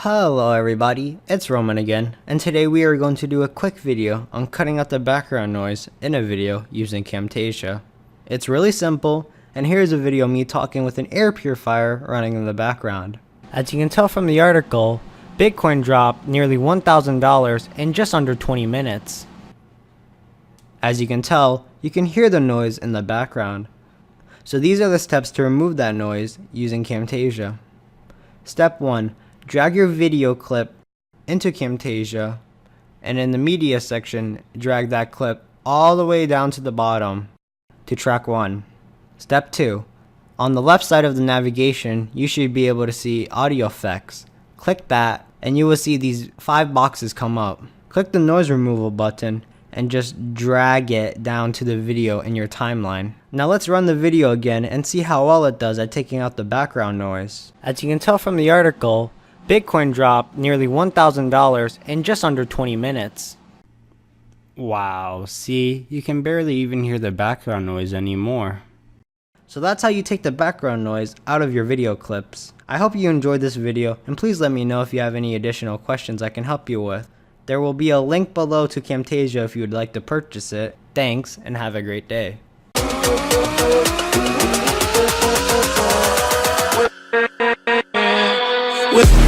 Hello everybody, it's Roman again, and today we are going to do a quick video on cutting out the background noise in a video using Camtasia. It's really simple, and here's a video of me talking with an air purifier running in the background. As you can tell from the article, Bitcoin dropped nearly $1,000 in just under 20 minutes. As you can tell, you can hear the noise in the background. So these are the steps to remove that noise using Camtasia. Step 1. Drag your video clip into Camtasia, and in the media section, drag that clip all the way down to the bottom to track 1. Step 2. On the left side of the navigation, you should be able to see audio effects. Click that, and you will see these 5 boxes come up. Click the noise removal button and just drag it down to the video in your timeline. Now let's run the video again and see how well it does at taking out the background noise. As you can tell from the article, Bitcoin dropped nearly $1,000 in just under 20 minutes. Wow, see, you can barely even hear the background noise anymore. So that's how you take the background noise out of your video clips. I hope you enjoyed this video, and please let me know if you have any additional questions I can help you with. There will be a link below to Camtasia if you would like to purchase it. Thanks, and have a great day. With